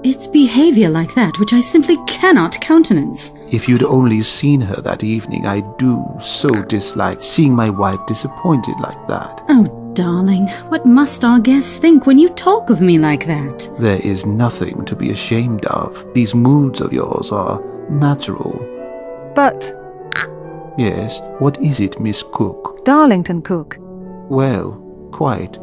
It's behaviour like that which I simply cannot countenance. If you'd only seen her that evening, I do so dislike seeing my wife disappointed like that. Oh, darling, what must our guests think when you talk of me like that? There is nothing to be ashamed of. These moods of yours are natural. But Yes, what is it, Miss Cook? Darlington Cook, Well, quite.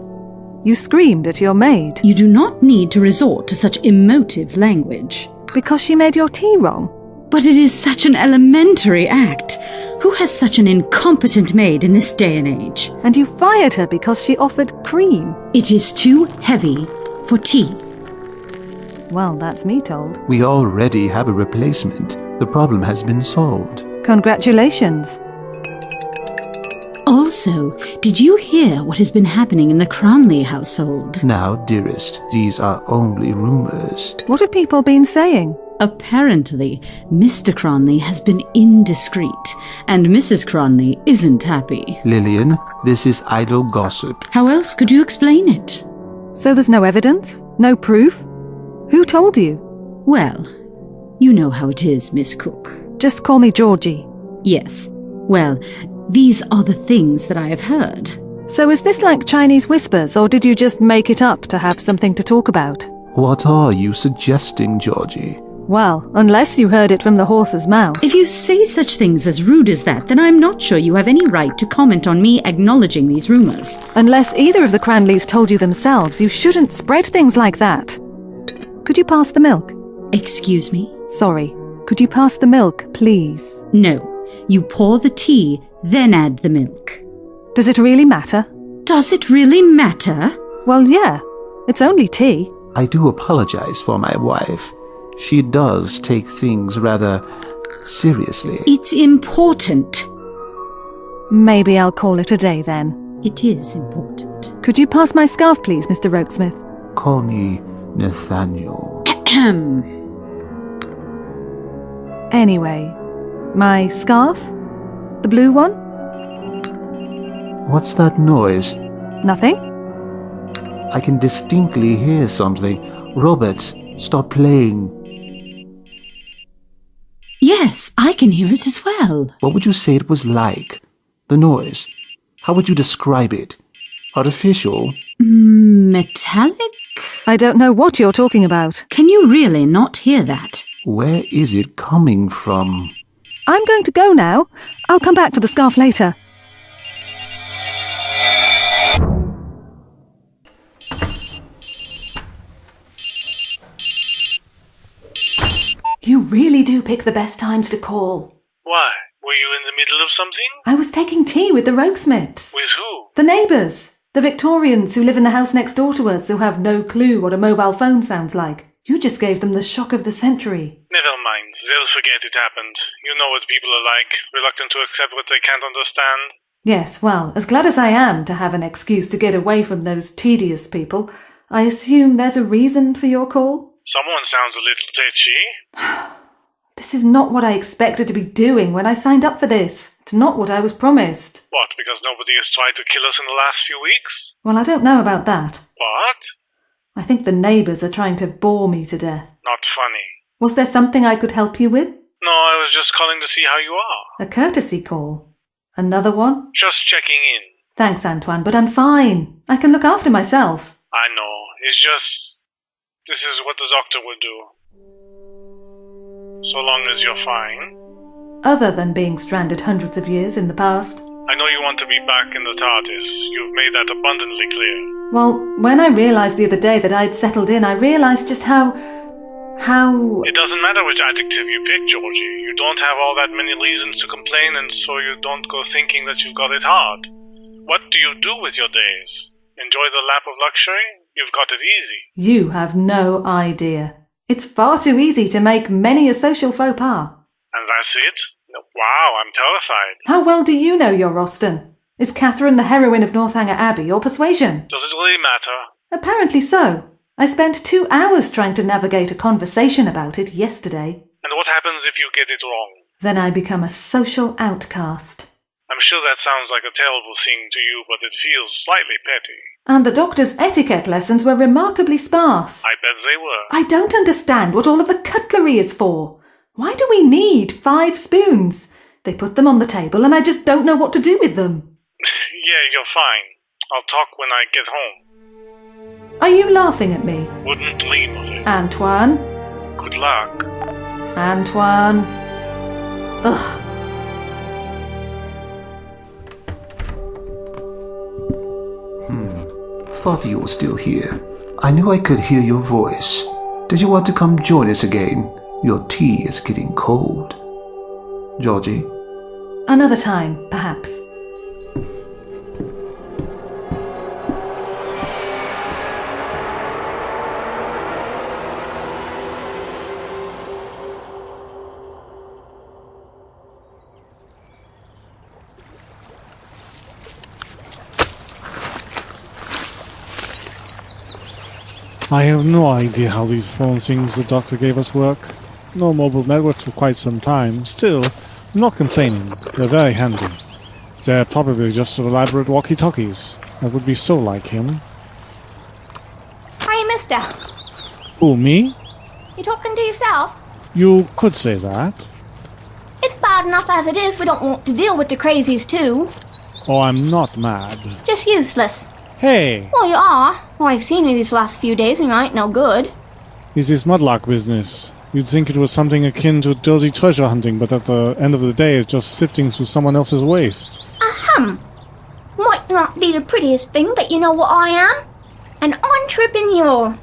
you screamed at your maid You do not need to resort to such emotive language. because she made your tea wrong. But it is such an elementary act. Who has such an incompetent maid in this day and age? And you fired her because she offered cream. It is too heavy for tea. Well, that's me told. We already have a replacement. The problem has been solved. Congratulations. Also, did you hear what has been happening in the Cranley household? Now, dearest, these are only rumours. What have people been saying? Apparently, Mr. Cranley has been indiscreet, and Mrs. Cranley isn't happy. Lillian, this is idle gossip. How else could you explain it? So there's no evidence? No proof? Who told you? Well, you know how it is, Miss Cook. Just call me Georgie. Yes. Well, these are the things that I have heard. So is this like Chinese whispers, or did you just make it up to have something to talk about? What are you suggesting, Georgie? Well, unless you heard it from the horse's mouth. If you say such things as rude as that, then I'm not sure you have any right to comment on me acknowledging these rumours. Unless either of the Cranleys told you themselves, you shouldn't spread things like that. Could you pass the milk? Excuse me? Sorry. Could you pass the milk, please? No. You pour the tea, then add the milk. Does it really matter? Does it really matter? Well, yeah. It's only tea. I do apologize for my wife. She does take things rather seriously. It's important. Maybe I'll call it a day then. It is important. Could you pass my scarf, please, Mr. Rokesmith? Call me Nathaniel. Ahem. Anyway, my scarf? The blue one? What's that noise? Nothing? I can distinctly hear something. Robert, stop playing. Yes, I can hear it as well. What would you say it was like? The noise. How would you describe it? Artificial? Metallic? I don't know what you're talking about. Can you really not hear that? Where is it coming from? I'm going to go now. I'll come back for the scarf later. You really do pick the best times to call. Why? Were you in the middle of something? I was taking tea with the Rokesmiths. With who? The neighbours. The Victorians who live in the house next door to us who have no clue what a mobile phone sounds like. You just gave them the shock of the century. Never mind. They'll forget it happened. You know what people are like, reluctant to accept what they can't understand. Yes, well, as glad as I am to have an excuse to get away from those tedious people, I assume there's a reason for your call? Someone sounds a little tetchy. This is not what I expected to be doing when I signed up for this. It's not what I was promised. What, because nobody has tried to kill us in the last few weeks? Well, I don't know about that. What? I think the neighbours are trying to bore me to death. Not funny. Was there something I could help you with? No, I was just calling to see how you are. A courtesy call. Another one? Just checking in. Thanks, Antoine, but I'm fine. I can look after myself. I know. It's just... this is what the doctor would do. So long as you're fine. Other than being stranded hundreds of years in the past. I know you want to be back in the TARDIS. You've made that abundantly clear. Well, when I realised the other day that I'd settled in, I realised just how... It doesn't matter which adjective you pick, Georgie. You don't have all that many reasons to complain, and so you don't go thinking that you've got it hard. What do you do with your days? Enjoy the lap of luxury? You've got it easy. You have no idea. It's far too easy to make many a social faux pas. And that's it? Wow, I'm terrified. How well do you know your Austen? Is Catherine the heroine of Northanger Abbey or Persuasion? Does it really matter? Apparently so. I spent 2 hours trying to navigate a conversation about it yesterday. And what happens if you get it wrong? Then I become a social outcast. I'm sure that sounds like a terrible thing to you, but it feels slightly petty. And the doctor's etiquette lessons were remarkably sparse. I bet they were. I don't understand what all of the cutlery is for. Why do we need 5 spoons? They put them on the table and I just don't know what to do with them. Yeah, you're fine. I'll talk when I get home. Are you laughing at me? Wouldn't dream of it. Antoine? Good luck. Antoine? Ugh. Thought you were still here. I knew I could hear your voice. Did you want to come join us again? Your tea is getting cold. Georgie? Another time, perhaps. I have no idea how these phone things the doctor gave us work. No mobile networks for quite some time. Still, I'm not complaining. They're very handy. They're probably just elaborate walkie-talkies. That would be so like him. Hey, mister. Who, me? You talking to yourself? You could say that. It's bad enough as it is. We don't want to deal with the crazies too. Oh, I'm not mad. Just useless. Hey! Well, you are. Well, I've seen you these last few days and you ain't no good. Is this mudlark business? You'd think it was something akin to dirty treasure hunting, but at the end of the day it's just sifting through someone else's waste. Ahem. Might not be the prettiest thing, but you know what I am? An entrepreneur.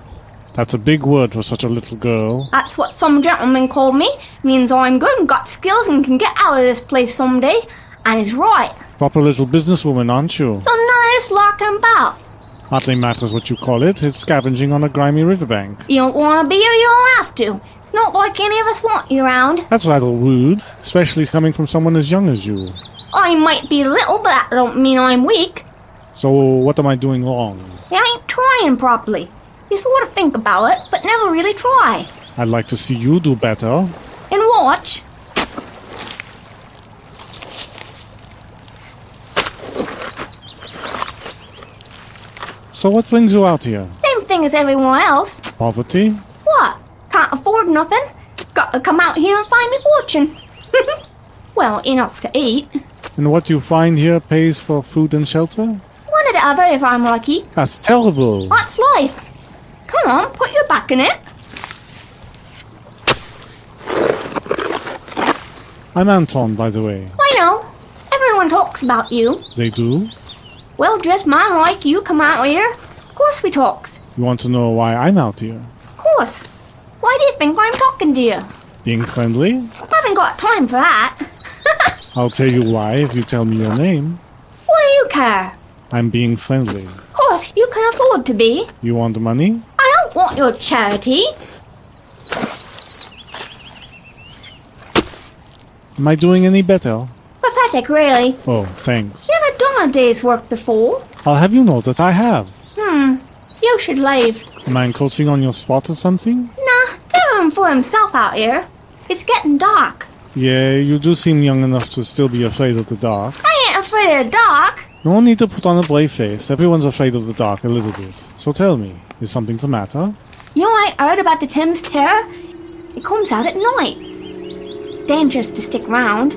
That's a big word for such a little girl. That's what some gentlemen call me. Means I'm good and got skills and can get out of this place someday. And he's right. Proper little businesswoman, aren't you? So none of this larking about. Hardly matters what you call it. It's scavenging on a grimy riverbank. You don't want to be or you don't have to. It's not like any of us want you around. That's rather rude, especially coming from someone as young as you. I might be little, but that don't mean I'm weak. So what am I doing wrong? You ain't trying properly. You sort of think about it, but never really try. I'd like to see you do better. And watch. So what brings you out here? Same thing as everyone else. Poverty? What? Can't afford nothing? Got to come out here and find me fortune. Well, enough to eat. And what you find here pays for food and shelter? One or the other if I'm lucky. That's terrible. That's life. Come on, put your back in it. I'm Antoine, by the way. I know. Everyone talks about you. They do? Well-dressed man like you come out here. Of course we talks. You want to know why I'm out here? Of course. Why do you think I'm talking to you? Being friendly? Haven't got time for that. I'll tell you why if you tell me your name. What do you care? I'm being friendly. Of course, you can afford to be. You want money? I don't want your charity. Am I doing any better? Pathetic, really. Oh, thanks. Never done a day's work before. I'll have you know that I have. You should leave. Am I encroaching on your spot or something? Nah, give him for himself out here. It's getting dark. Yeah, you do seem young enough to still be afraid of the dark. I ain't afraid of the dark. No need to put on a brave face. Everyone's afraid of the dark a little bit. So tell me, is something the matter? You ain't heard about the Thames Terror? It comes out at night. Dangerous to stick round.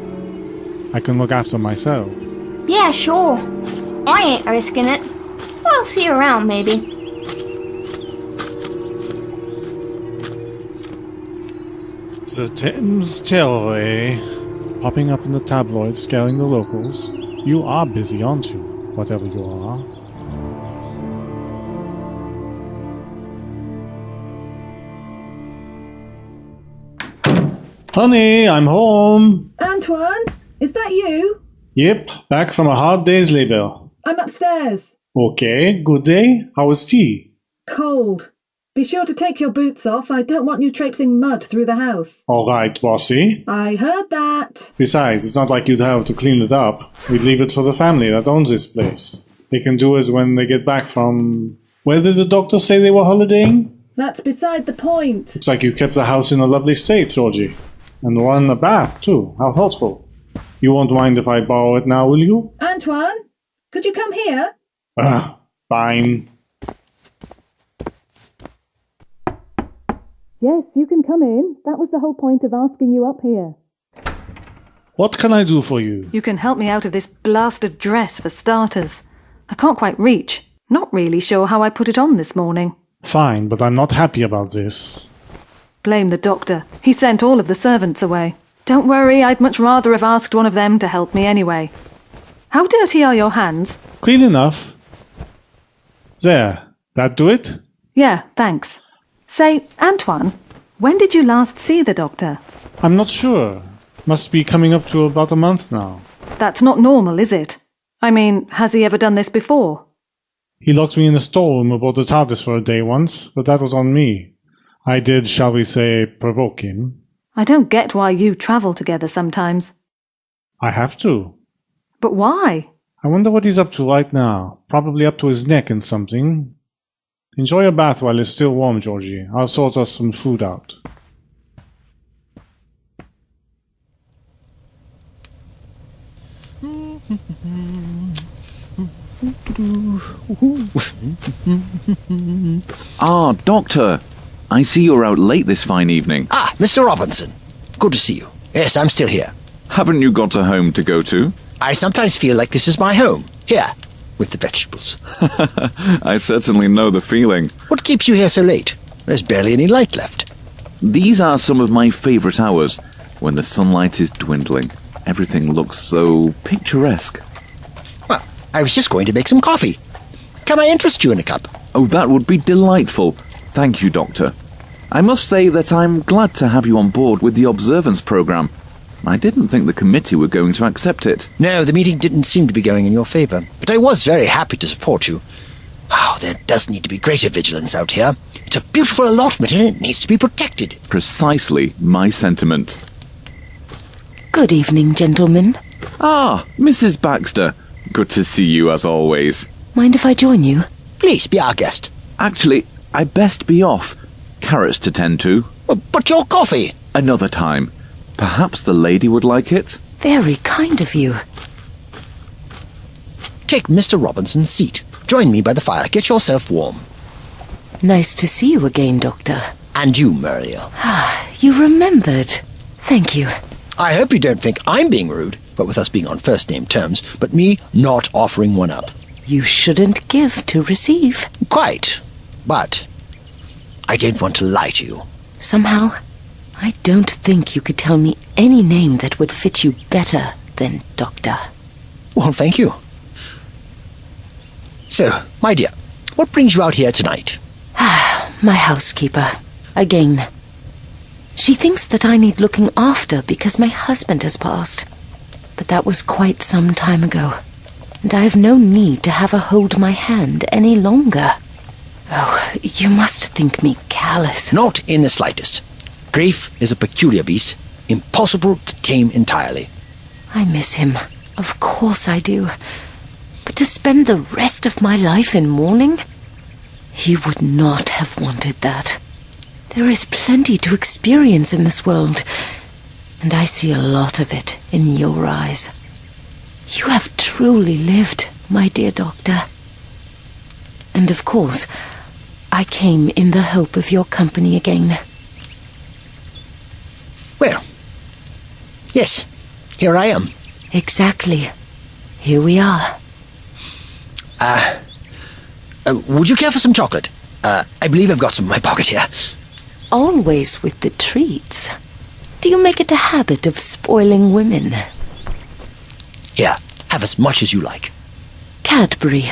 I can look after myself. Yeah, sure. I ain't risking it. I'll see you around, maybe. The Thames Terror, eh? Popping up in the tabloids, scaring the locals. You are busy, aren't you? Whatever you are. Honey, I'm home. Antoine, is that you? Yep, back from a hard day's labor. I'm upstairs. Okay, good day. How was tea? Cold. Be sure to take your boots off. I don't want you traipsing mud through the house. All right, bossy. I heard that. Besides, it's not like you'd have to clean it up. We'd leave it for the family that owns this place. They can do it when they get back from... Where did the doctor say they were holidaying? That's beside the point. Looks like you kept the house in a lovely state, Georgie. And won a bath, too. How thoughtful. You won't mind if I borrow it now, will you? Antoine, could you come here? Ah, Fine. Yes, you can come in. That was the whole point of asking you up here. What can I do for you? You can help me out of this blasted dress, for starters. I can't quite reach. Not really sure how I put it on this morning. Fine, but I'm not happy about this. Blame the doctor. He sent all of the servants away. Don't worry, I'd much rather have asked one of them to help me anyway. How dirty are your hands? Clean enough. There. That do it? Yeah, thanks. Say, Antoine, when did you last see the doctor? I'm not sure. Must be coming up to about a month now. That's not normal, is it? I mean, has he ever done this before? He locked me in a storeroom aboard the TARDIS for a day once, but that was on me. I did, shall we say, provoke him. I don't get why you travel together sometimes. I have to. But why? I wonder what he's up to right now. Probably up to his neck in something. Enjoy your bath while it's still warm, Georgie. I'll sort us some food out. Ah, Doctor. I see you're out late this fine evening. Ah, Mr. Robinson. Good to see you. Yes, I'm still here. Haven't you got a home to go to? I sometimes feel like this is my home. Here, with the vegetables. I certainly know the feeling. What keeps you here so late? There's barely any light left. These are some of my favourite hours, when the sunlight is dwindling. Everything looks so picturesque. Well, I was just going to make some coffee. Can I interest you in a cup? Oh, that would be delightful. Thank you, Doctor. I must say that I'm glad to have you on board with the observance programme. I didn't think the committee were going to accept it. No, the meeting didn't seem to be going in your favour. But I was very happy to support you. Oh, there does need to be greater vigilance out here. It's a beautiful allotment and it needs to be protected. Precisely my sentiment. Good evening, gentlemen. Ah, Mrs. Baxter. Good to see you as always. Mind if I join you? Please, be our guest. Actually, I best be off. Carrots to tend to. But your coffee! Another time. Perhaps the lady would like it? Very kind of you. Take Mr. Robinson's seat. Join me by the fire. Get yourself warm. Nice to see you again, Doctor. And you, Muriel. You remembered. Thank you. I hope you don't think I'm being rude, but with us being on first-name terms, but me not offering one up. You shouldn't give to receive. Quite. But I don't want to lie to you. Somehow, I don't think you could tell me any name that would fit you better than Doctor. Well, thank you. So, my dear, what brings you out here tonight? My housekeeper. Again. She thinks that I need looking after because my husband has passed. But that was quite some time ago, and I have no need to have her hold my hand any longer. Oh, you must think me callous. Not in the slightest. Grief is a peculiar beast, impossible to tame entirely. I miss him. Of course I do. But to spend the rest of my life in mourning? He would not have wanted that. There is plenty to experience in this world, and I see a lot of it in your eyes. You have truly lived, my dear Doctor. And of course, I came in the hope of your company again. Well, yes, here I am. Exactly. Here we are. Would you care for some chocolate? I believe I've got some in my pocket here. Always with the treats. Do you make it a habit of spoiling women? Here, have as much as you like. Cadbury.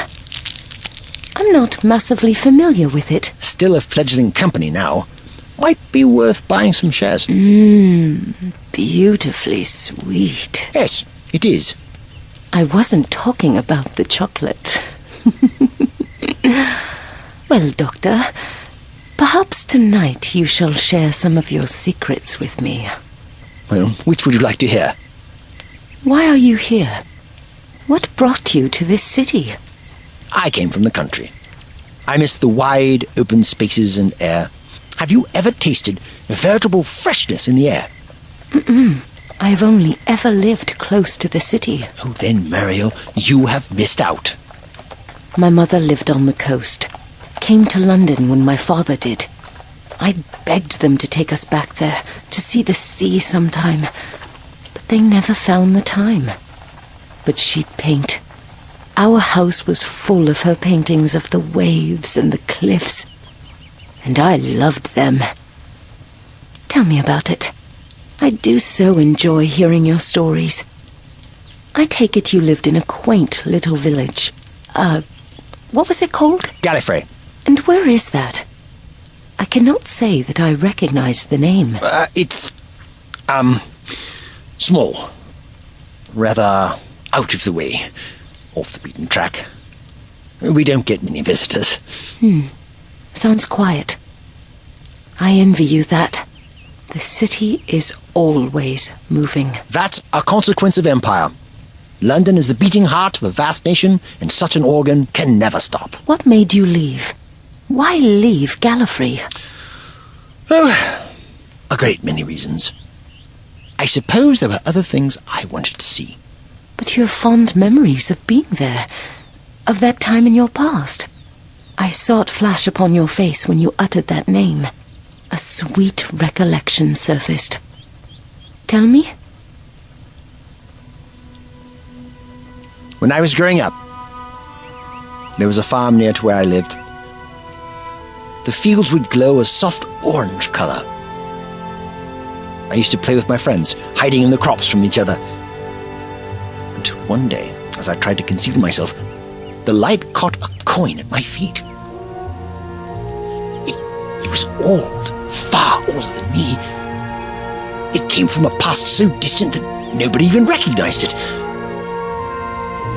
I'm not massively familiar with it. Still a fledgling company now. Might be worth buying some shares. Beautifully sweet. Yes, it is. I wasn't talking about the chocolate. Well, Doctor, perhaps tonight you shall share some of your secrets with me. Well, which would you like to hear? Why are you here? What brought you to this city? I came from the country. I miss the wide, open spaces and air. Have you ever tasted a veritable freshness in the air? I have only ever lived close to the city. Oh, then, Muriel, you have missed out. My mother lived on the coast. Came to London when my father did. I begged them to take us back there, to see the sea sometime. But they never found the time. But she'd paint. Our house was full of her paintings of the waves and the cliffs. And I loved them. Tell me about it. I do so enjoy hearing your stories. I take it you lived in a quaint little village. What was it called? Gallifrey. And where is that? I cannot say that I recognize the name. It's, small. Rather out of the way. Off the beaten track. We don't get many visitors. Sounds quiet. I envy you that. The city is always moving. That's a consequence of empire. London is the beating heart of a vast nation, and such an organ can never stop. What made you leave? Why leave Gallifrey? Oh, a great many reasons. I suppose there were other things I wanted to see. But you have fond memories of being there, of that time in your past. I saw it flash upon your face when you uttered that name. A sweet recollection surfaced. Tell me. When I was growing up, there was a farm near to where I lived. The fields would glow a soft orange colour. I used to play with my friends, hiding in the crops from each other. And one day, as I tried to conceal myself, the light caught a coin at my feet. It was old, far older than me. It came from a past so distant that nobody even recognized it.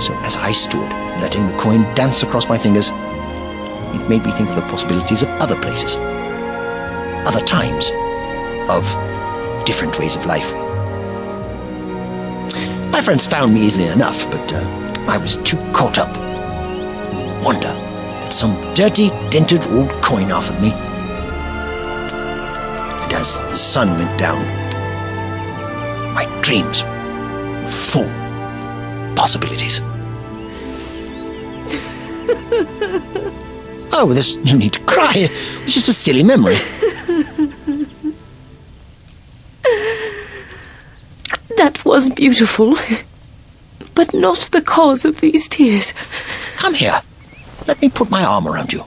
So as I stood, letting the coin dance across my fingers, it made me think of the possibilities of other places, other times, of different ways of life. My friends found me easily enough, but I was too caught up in wonder that some dirty, dented old coin offered me. And as the sun went down, my dreams were full possibilities. Oh, there's no need to cry. It was just a silly memory. That was beautiful, but not the cause of these tears. Come here. Let me put my arm around you.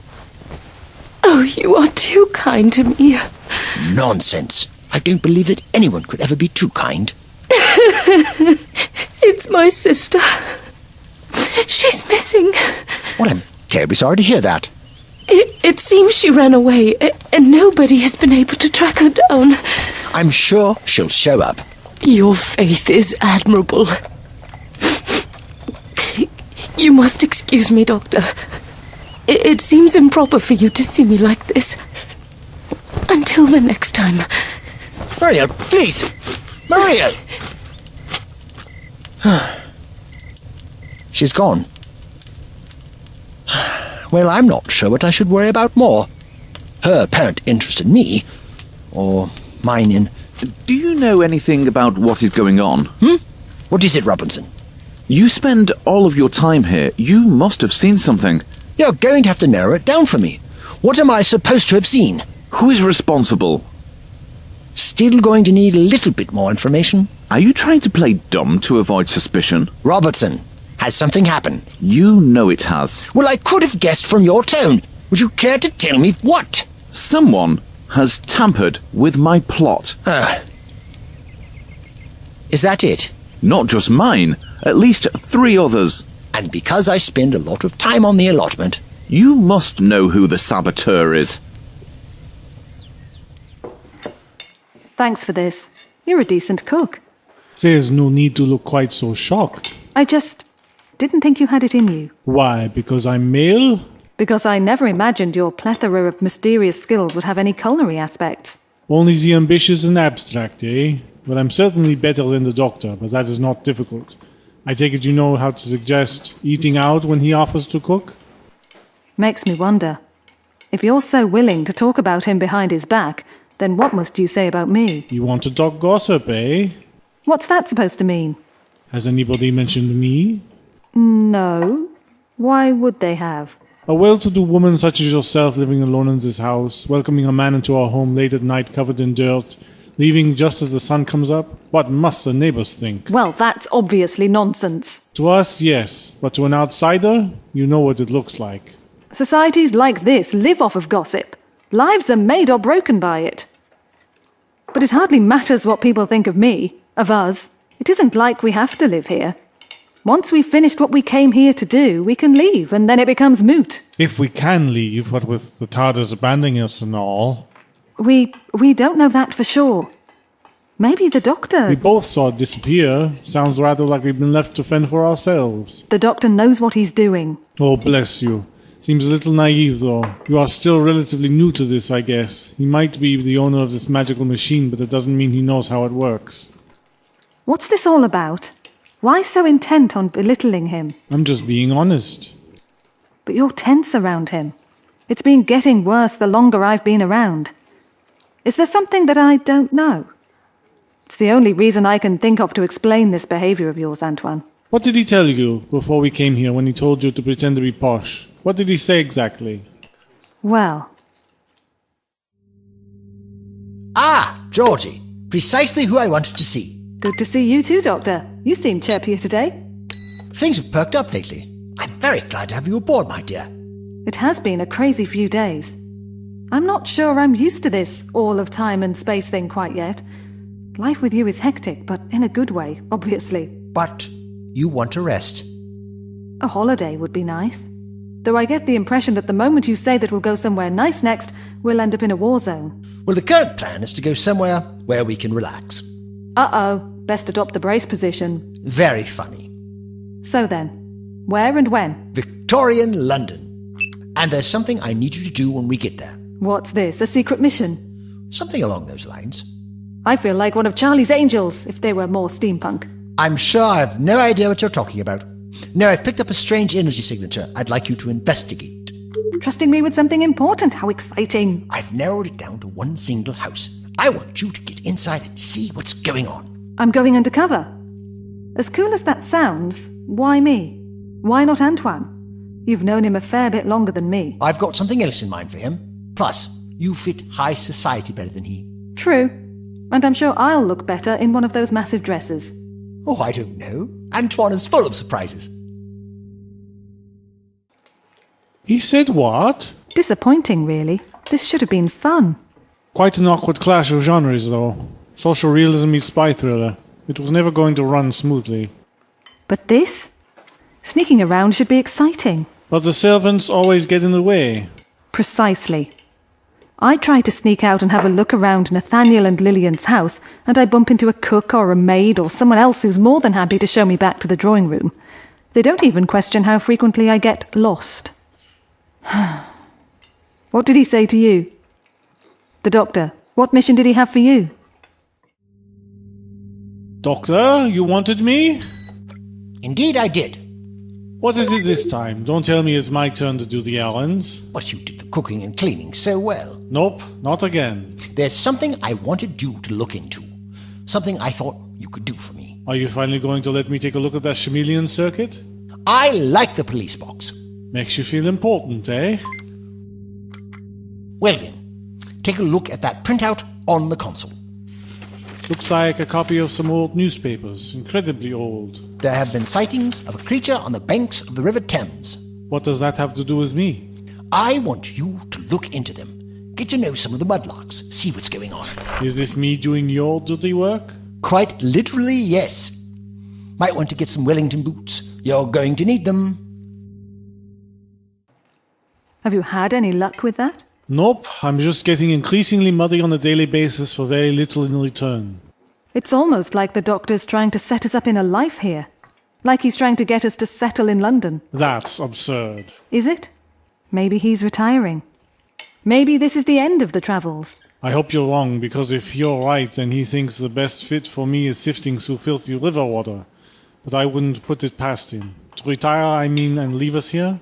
Oh, you are too kind to me. Nonsense. I don't believe that anyone could ever be too kind. It's my sister. She's missing. Well, I'm terribly sorry to hear that. It seems she ran away, and nobody has been able to track her down. I'm sure she'll show up. Your faith is admirable. You must excuse me, Doctor. It seems improper for you to see me like this. Until the next time. Maria, please! Maria! She's gone. Well, I'm not sure what I should worry about more. Her apparent interest in me, or mine in... Do you know anything about what is going on? What is it, Robinson? You spend all of your time here. You must have seen something. You're going to have to narrow it down for me. What am I supposed to have seen? Who is responsible? Still going to need a little bit more information. Are you trying to play dumb to avoid suspicion? Robertson, has something happened? You know it has. Well, I could have guessed from your tone. Would you care to tell me what? Someone has tampered with my plot. Is that it? Not just mine. At least 3 others. And because I spend a lot of time on the allotment... You must know who the saboteur is. Thanks for this. You're a decent cook. There's no need to look quite so shocked. I just didn't think you had it in you. Why, because I'm male? Because I never imagined your plethora of mysterious skills would have any culinary aspects. Only the ambitious and abstract, eh? Well, I'm certainly better than the doctor, but that is not difficult. I take it you know how to suggest eating out when he offers to cook? Makes me wonder. If you're so willing to talk about him behind his back, then what must you say about me? You want to talk gossip, eh? What's that supposed to mean? Has anybody mentioned me? No. Why would they have? A well-to-do woman such as yourself living alone in this house, welcoming a man into our home late at night covered in dirt, leaving just as the sun comes up? What must the neighbours think? Well, that's obviously nonsense. To us, yes, but to an outsider, you know what it looks like. Societies like this live off of gossip. Lives are made or broken by it. But it hardly matters what people think of me, of us. It isn't like we have to live here. Once we've finished what we came here to do, we can leave, and then it becomes moot. If we can leave, what with the TARDIS abandoning us and all. We don't know that for sure. Maybe the doctor... We both saw it disappear. Sounds rather like we've been left to fend for ourselves. The doctor knows what he's doing. Oh, bless you. Seems a little naive, though. You are still relatively new to this, I guess. He might be the owner of this magical machine, but it doesn't mean he knows how it works. What's this all about? Why so intent on belittling him? I'm just being honest. But you're tense around him. It's been getting worse the longer I've been around. Is there something that I don't know? It's the only reason I can think of to explain this behaviour of yours, Antoine. What did he tell you before we came here when he told you to pretend to be posh? What did he say exactly? Well... Ah, Georgie. Precisely who I wanted to see. Good to see you too, Doctor. You seem chirpier today. Things have perked up lately. I'm very glad to have you aboard, my dear. It has been a crazy few days. I'm not sure I'm used to this all of time and space thing quite yet. Life with you is hectic, but in a good way, obviously. But you want to rest. A holiday would be nice. Though I get the impression that the moment you say that we'll go somewhere nice next, we'll end up in a war zone. Well, the current plan is to go somewhere where we can relax. Uh-oh, best adopt the brace position. Very funny. So then, where and when? Victorian London. And there's something I need you to do when we get there. What's this, a secret mission? Something along those lines. I feel like one of Charlie's Angels, if they were more steampunk. I'm sure I have no idea what you're talking about. No, I've picked up a strange energy signature I'd like you to investigate. Trusting me with something important, how exciting. I've narrowed it down to one single house. I want you to get inside and see what's going on. I'm going undercover. As cool as that sounds, why me? Why not Antoine? You've known him a fair bit longer than me. I've got something else in mind for him. Plus, you fit high society better than he. True. And I'm sure I'll look better in one of those massive dresses. Oh, I don't know. Antoine is full of surprises. He said what? Disappointing, really. This should have been fun. Quite an awkward clash of genres, though. Social realism meets spy thriller. It was never going to run smoothly. But this? Sneaking around should be exciting. But the servants always get in the way. Precisely. I try to sneak out and have a look around Nathaniel and Lillian's house, and I bump into a cook or a maid or someone else who's more than happy to show me back to the drawing room. They don't even question how frequently I get lost. What did he say to you? The doctor. What mission did he have for you? Doctor, you wanted me? Indeed I did. What is it this time? Don't tell me it's my turn to do the errands. But you did the cooking and cleaning so well. Nope, not again. There's something I wanted you to look into. Something I thought you could do for me. Are you finally going to let me take a look at that chameleon circuit? I like the police box. Makes you feel important, eh? Well then, take a look at that printout on the console. Looks like a copy of some old newspapers. Incredibly old. There have been sightings of a creature on the banks of the River Thames. What does that have to do with me? I want you to look into them. Get to know some of the mudlarks. See what's going on. Is this me doing your dirty work? Quite literally, yes. Might want to get some Wellington boots. You're going to need them. Have you had any luck with that? Nope, I'm just getting increasingly muddy on a daily basis for very little in return. It's almost like the doctor's trying to set us up in a life here. Like he's trying to get us to settle in London. That's absurd. Is it? Maybe he's retiring. Maybe this is the end of the travels. I hope you're wrong, because if you're right, then he thinks the best fit for me is sifting through filthy river water. But I wouldn't put it past him. To retire, I mean, and leave us here?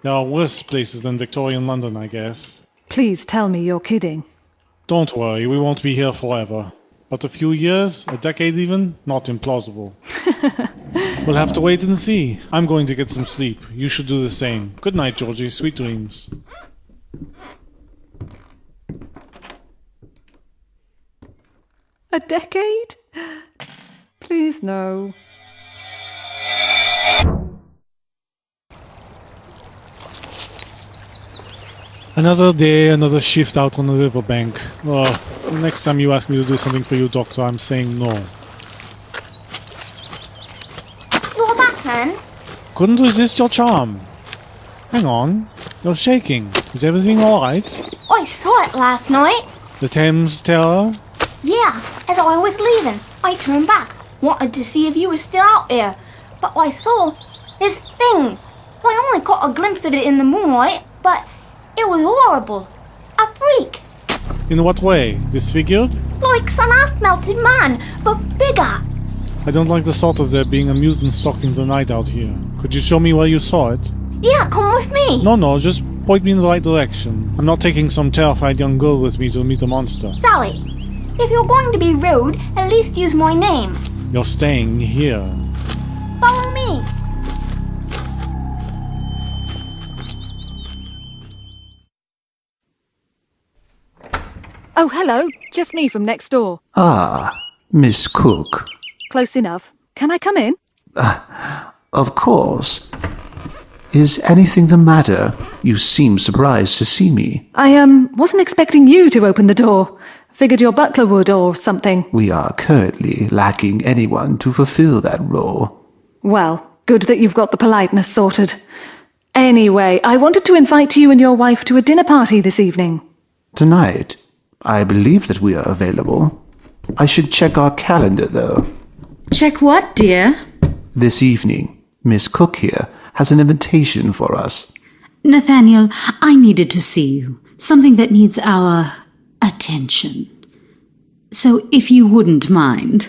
There are worse places than Victorian London, I guess. Please tell me you're kidding. Don't worry, we won't be here forever. But a few years, a decade even, not implausible. We'll have to wait and see. I'm going to get some sleep. You should do the same. Good night, Georgie. Sweet dreams. A decade? Please no. Another day, another shift out on the riverbank. Well, next time you ask me to do something for you, Doctor, I'm saying no. You're back then? Couldn't resist your charm. Hang on. You're shaking. Is everything alright? I saw it last night. The Thames Terror? Yeah, as I was leaving, I turned back, wanted to see if you were still out there. But I saw this thing. I only caught a glimpse of it in the moonlight, but it was horrible. A freak. In what way? Disfigured? Like some half-melted man, but bigger. I don't like the thought of there being a mutant stalking the night out here. Could you show me where you saw it? Yeah, come with me. No, just point me in the right direction. I'm not taking some terrified young girl with me to meet a monster. Sally, if you're going to be rude, at least use my name. You're staying here. Follow me. Oh, hello. Just me from next door. Ah, Miss Cook. Close enough. Can I come in? Of course. Is anything the matter? You seem surprised to see me. I wasn't expecting you to open the door. Figured your butler would or something. We are currently lacking anyone to fulfill that role. Well, good that you've got the politeness sorted. Anyway, I wanted to invite you and your wife to a dinner party this evening. Tonight, I believe that we are available. I should check our calendar, though. Check what, dear? This evening, Miss Cook here has an invitation for us. Nathaniel, I needed to see you. Something that needs our attention. So if you wouldn't mind.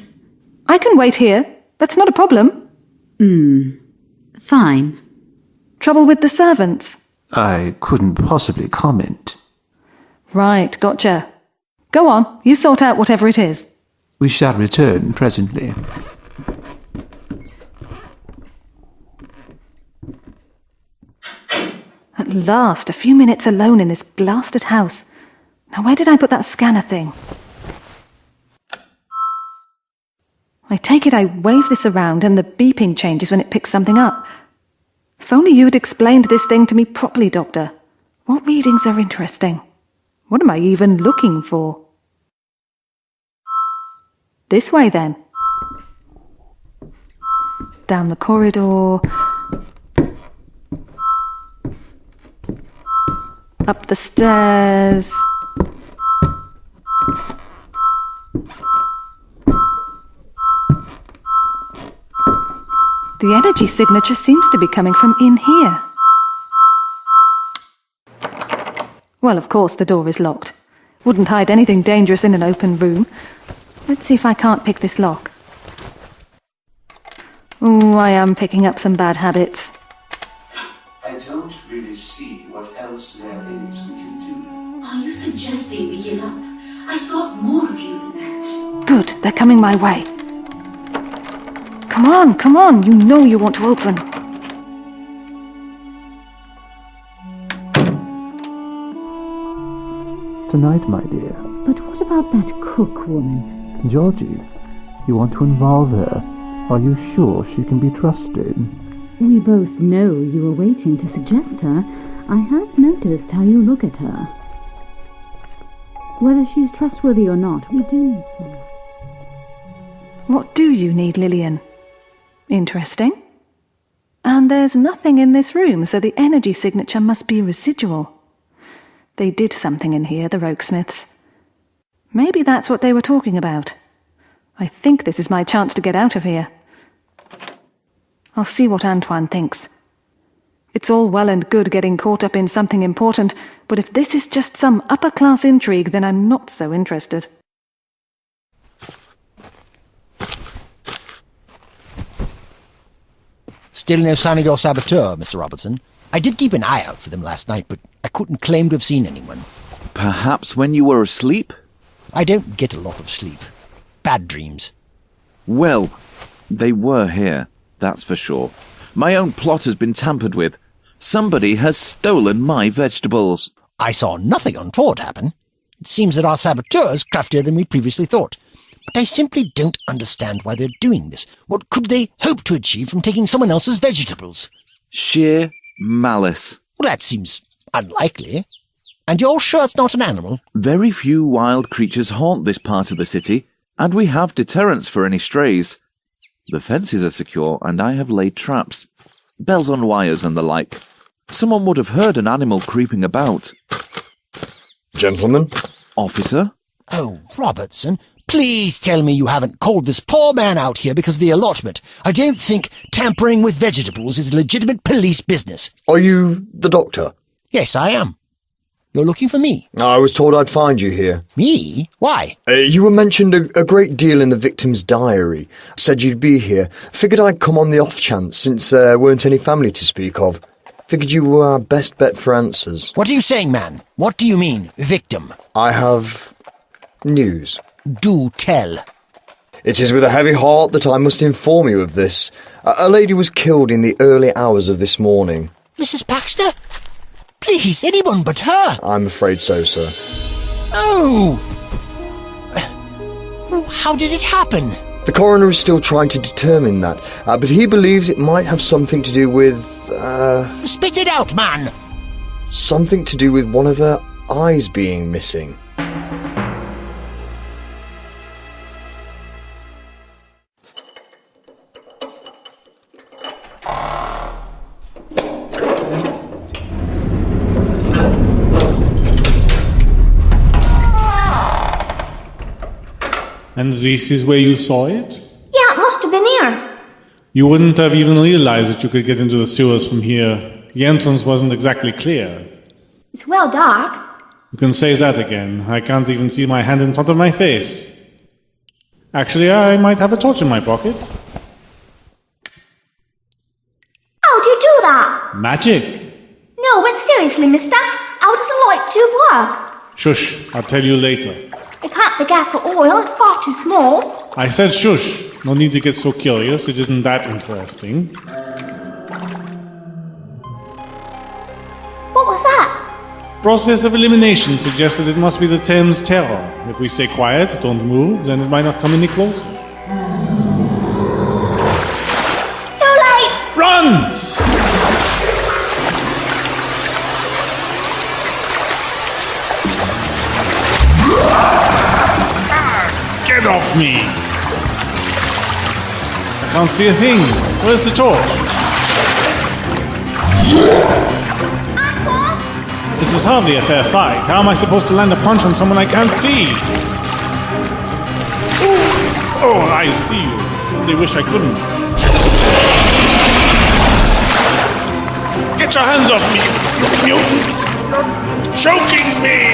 I can wait here. That's not a problem. Fine. Trouble with the servants? I couldn't possibly comment. Right, gotcha. Go on, you sort out whatever it is. We shall return presently. At last, a few minutes alone in this blasted house. Now where did I put that scanner thing? I take it I wave this around and the beeping changes when it picks something up. If only you had explained this thing to me properly, Doctor. What readings are interesting? What am I even looking for? This way, then. Down the corridor. Up the stairs. The energy signature seems to be coming from in here. Well, of course, the door is locked. Wouldn't hide anything dangerous in an open room. Let's see if I can't pick this lock. Oh, I am picking up some bad habits. I don't really see what else there is we can do. Are you suggesting we give up? I thought more of you than that. Good, they're coming my way. Come on, you know you want to open. Tonight, my dear. But what about that cook woman? Georgie, you want to involve her? Are you sure she can be trusted? We both know you were waiting to suggest her. I have noticed how you look at her. Whether she's trustworthy or not, we do need some. What do you need, Lillian? Interesting. And there's nothing in this room, so the energy signature must be residual. They did something in here, the Rokesmiths. Maybe that's what they were talking about. I think this is my chance to get out of here. I'll see what Antoine thinks. It's all well and good getting caught up in something important, but if this is just some upper-class intrigue, then I'm not so interested. Still no sign of your saboteur, Mr. Robertson. I did keep an eye out for them last night, but I couldn't claim to have seen anyone. Perhaps when you were asleep? I don't get a lot of sleep. bad dreams. Well, they were here, that's for sure. My own plot has been tampered with. Somebody has stolen my vegetables. I saw nothing untoward happen. It seems that our saboteur is craftier than we previously thought. But I simply don't understand why they're doing this. What could they hope to achieve from taking someone else's vegetables? Sheer malice. Well, that seems unlikely. And you're sure it's not an animal? Very few wild creatures haunt this part of the city, and we have deterrents for any strays. The fences are secure, and I have laid traps. Bells on wires and the like. Someone would have heard an animal creeping about. Gentlemen? Officer? Oh, Robertson, please tell me you haven't called this poor man out here because of the allotment. I don't think tampering with vegetables is a legitimate police business. Are you the doctor? Yes, I am. You're looking for me? I was told I'd find you here. Me? Why? You were mentioned a great deal in the victim's diary. Said you'd be here. Figured I'd come on the off chance since there weren't any family to speak of. Figured you were our best bet for answers. What are you saying, man? What do you mean, victim? I have news. Do tell. It is with a heavy heart that I must inform you of this. A lady was killed in the early hours of this morning. Mrs. Baxter? Please, anyone but her. I'm afraid so, sir. Oh! How did it happen? The coroner is still trying to determine that, but he believes it might have something to do with, Spit it out, man! something to do with one of her eyes being missing. And this is where you saw it? Yeah, it must have been here. You wouldn't have even realized that you could get into the sewers from here. The entrance wasn't exactly clear. It's well dark. You can say that again. I can't even see my hand in front of my face. Actually, I might have a torch in my pocket. How do you do that? Magic! No, but seriously, mister, how does a light tube work? Shush, I'll tell you later. It can't be gas or oil, it's far too small. I said shush. No need to get so curious, it isn't that interesting. What was that? Process of elimination suggested it must be the Thames Terror. If we stay quiet, don't move, then it might not come any closer. Too late! Run! Get off me! I can't see a thing. Where's the torch? This is hardly a fair fight. How am I supposed to land a punch on someone I can't see? Oh, I see you. Only wish I couldn't. Get your hands off me! You're choking me!